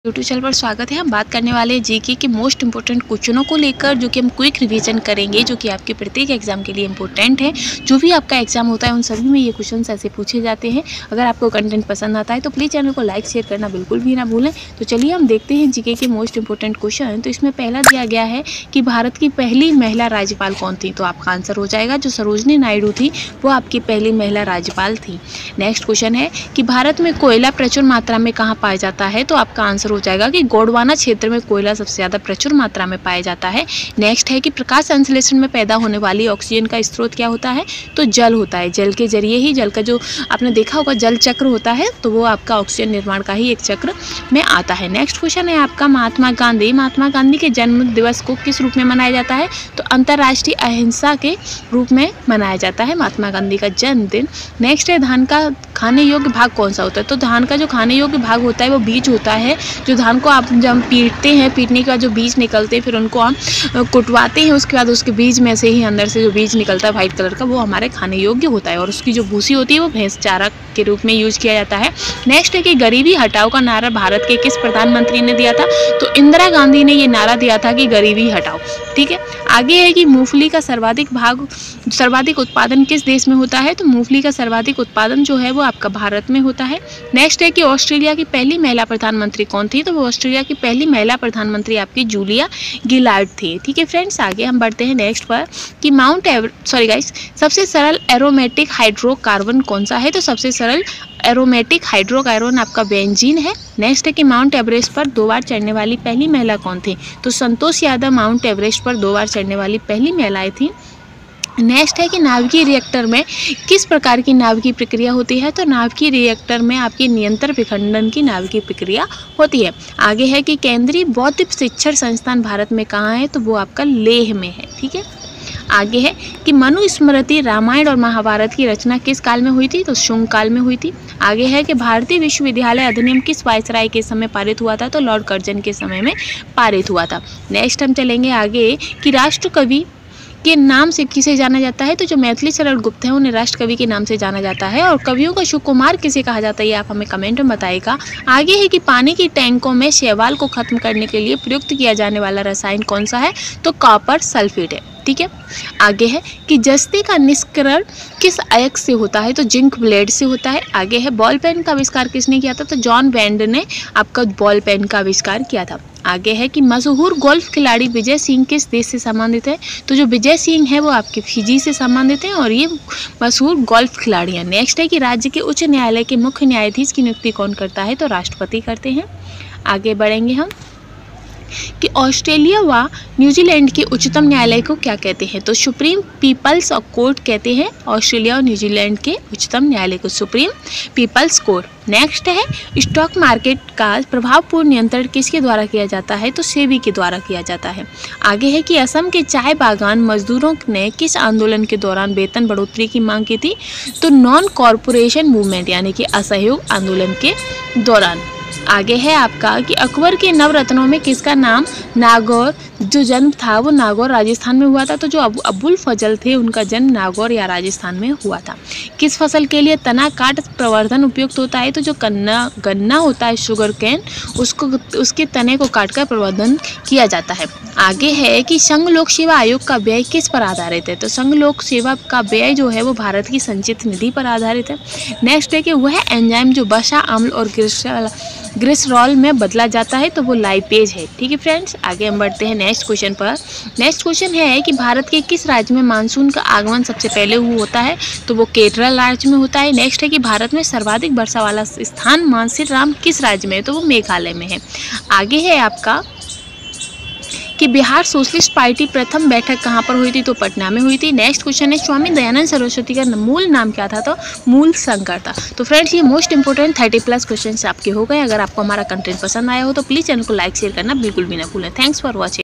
YouTube channel पर स्वागत है। हम बात करने वाले हैं जीके के मोस्ट इंपोर्टेंट क्वेश्चनों को लेकर, जो कि हम क्विक रिवीजन करेंगे, जो कि आपके प्रत्येक एग्जाम के लिए इंपॉर्टेंट है। जो भी आपका एग्जाम होता है उन सभी में ये क्वेश्चन ऐसे पूछे जाते हैं। अगर आपको कंटेंट पसंद आता है तो प्लीज़ चैनल को लाइक शेयर करना बिल्कुल भी ना भूलें। तो चलिए हम देखते हैं जीके के मोस्ट इंपोर्टेंट क्वेश्चन। तो इसमें पहला दिया गया है कि भारत की पहली महिला राज्यपाल कौन थी। तो आपका आंसर हो जाएगा जो सरोजनी नायडू थी, वो आपकी पहली महिला राज्यपाल थी। नेक्स्ट क्वेश्चन है कि भारत में कोयला प्रचुर मात्रा में कहाँ पाया जाता है। तो आपका आंसर हो जाएगा कि गोंडवाना क्षेत्र में कोयला सबसे ज़्यादा प्रचुर मात्रा में पाया जाता है। नेक्स्ट है कि प्रकाश संश्लेषण में पैदा होने वाली ऑक्सीजन का स्रोत क्या होता है। तो जल होता है। जल के जरिए ही, जल का जो आपने देखा होगा जल चक्र होता है, तो वो आपका ऑक्सीजन निर्माण का ही एक चक्र में आता है। नेक्स्ट क्वेश्चन है आपका महात्मा गांधी के जन्म दिवस को किस रूप में मनाया जाता है। तो अंतर्राष्ट्रीय अहिंसा के रूप में मनाया जाता है महात्मा गांधी का जन्मदिन। नेक्स्ट है धान का खाने योग्य भाग कौन सा होता है। तो धान का जो खाने योग्य भाग होता है वो बीज होता है। जो धान को आप जब पीटते हैं, पीटने के बाद जो बीज निकलते हैं, फिर उनको हम कुटवाते हैं, उसके बाद उसके बीज में से ही अंदर से जो बीज निकलता है वाइट कलर का, वो हमारे खाने योग्य होता है। और उसकी जो भूसी होती है वो भैंस चारा के रूप में यूज किया जाता है। नेक्स्ट है कि गरीबी हटाओ का नारा भारत के किस प्रधानमंत्री ने दिया था। तो इंदिरा गांधी ने ये नारा दिया था कि गरीबी हटाओ। ठीक है। आगे है कि मूंगफली का सर्वाधिक उत्पादन किस देश में होता है। तो मूंगफली का सर्वाधिक उत्पादन जो है वो आपका भारत में होता है। नेक्स्ट है कि ऑस्ट्रेलिया की पहली महिला प्रधानमंत्री कौन थी। तो वो ऑस्ट्रेलिया की पहली महिला प्रधानमंत्री आपकी जूलिया गिलार्ड थी। ठीक है फ्रेंड्स, आगे हम बढ़ते हैं नेक्स्ट पर कि सबसे सरल एरोमेटिक हाइड्रोकार्बन कौन सा है। तो सबसे सरल एरोमेटिक हाइड्रोकार्बन आपका बेंजीन है। नेक्स्ट है कि माउंट एवरेस्ट पर 2 बार चढ़ने वाली पहली महिला कौन थी। तो संतोष यादव माउंट एवरेस्ट पर 2 बार चढ़ने वाली पहली महिलाएं थी। नेक्स्ट है कि नाभिकीय रिएक्टर में किस प्रकार की नाभिकीय प्रक्रिया होती है। तो नाभिकीय रिएक्टर में आपकी निरंतर विखंडन की नाभिकीय प्रक्रिया होती है। आगे है कि केंद्रीय बौद्ध शिक्षण संस्थान भारत में कहाँ है। तो वो आपका लेह में है। ठीक है। आगे है कि मनुस्मृति रामायण और महाभारत की रचना किस काल में हुई थी। तो शुंग काल में हुई थी। आगे है कि भारतीय विश्वविद्यालय अधिनियम किस वायसराय के समय पारित हुआ था। तो लॉर्ड कर्जन के समय में पारित हुआ था। नेक्स्ट हम चलेंगे आगे कि राष्ट्र कवि के नाम से किसे जाना जाता है। तो जो मैथिली शरण गुप्त हैं उन्हें राष्ट्र कवि के नाम से जाना जाता है। और कवियों का सुकुमार किसे कहा जाता है, ये आप हमें कमेंट में बताइएगा। आगे है कि पानी की टैंकों में शैवाल को खत्म करने के लिए प्रयुक्त किया जाने वाला रसायन कौन सा है। तो कॉपर सल्फेट है। ठीक है। आगे है कि जस्ती का निष्करण किस अयस्क से होता है। तो जिंक ब्लेड से होता है। आगे है बॉल पेन का आविष्कार किसने किया था। तो जॉन बेंड ने आपका बॉल पेन का आविष्कार किया था। आगे है कि मशहूर गोल्फ खिलाड़ी विजय सिंह किस देश से संबंधित है। तो जो विजय सिंह है वो आपके फिजी से संबंधित हैं और ये मशहूर गोल्फ खिलाड़ी हैं। नेक्स्ट है कि राज्य के उच्च न्यायालय के मुख्य न्यायाधीश की नियुक्ति कौन करता है। तो राष्ट्रपति करते हैं। आगे बढ़ेंगे हम कि ऑस्ट्रेलिया व न्यूजीलैंड के उच्चतम न्यायालय को क्या कहते हैं। तो सुप्रीम पीपल्स कोर्ट कहते हैं। ऑस्ट्रेलिया और न्यूजीलैंड के उच्चतम न्यायालय को सुप्रीम पीपल्स कोर्ट। नेक्स्ट है स्टॉक मार्केट का प्रभावपूर्ण नियंत्रण किसके द्वारा किया जाता है। तो सेबी के द्वारा किया जाता है। आगे है कि असम के चाय बागान मजदूरों ने किस आंदोलन के दौरान वेतन बढ़ोतरी की मांग की थी। तो नॉन कॉरपोरेशन मूवमेंट यानी कि असहयोग आंदोलन के दौरान। आगे है आपका कि अकबर के नवरत्नों में किसका नाम नागौर जो जन्म था वो नागौर राजस्थान में हुआ था। तो जो अबुल फजल थे उनका जन्म नागौर या राजस्थान में हुआ था। किस फसल के लिए तना काट प्रवर्धन उपयुक्त होता है। तो जो गन्ना होता है शुगर केन, उसके तने को काटकर प्रवर्धन किया जाता है। आगे है कि संघ लोक सेवा आयोग का व्यय किस पर आधारित है। तो संघ लोक सेवा का व्यय जो है वो भारत की संचित निधि पर आधारित है। नेक्स्ट है कि वह एंजाइम जो वसा अम्ल और ग्लिसरॉल में बदला जाता है तो वो लाइपेज है। ठीक है फ्रेंड्स, आगे हम बढ़ते हैं नेक्स्ट क्वेश्चन पर। नेक्स्ट क्वेश्चन है कि भारत के किस राज्य में मानसून का आगमन सबसे पहले होता है। तो वो केरल राज्य में होता है। नेक्स्ट है कि भारत में सर्वाधिक वर्षा वाला स्थान मानसीराम किस राज्य में है। तो वो मेघालय में है। आगे है आपका कि बिहार सोशलिस्ट पार्टी प्रथम बैठक कहाँ पर हुई थी। तो पटना में हुई थी। नेक्स्ट क्वेश्चन है स्वामी दयानंद सरस्वती का मूल नाम क्या था। तो मूल शंकर था। तो फ्रेंड्स ये मोस्ट इंपोर्टेंट 30+ क्वेश्चन आपके हो गए। अगर आपको हमारा कंटेंट पसंद आया हो तो प्लीज़ चैनल को लाइक शेयर करना बिल्कुल भी ना भूलें। Thanks for watching.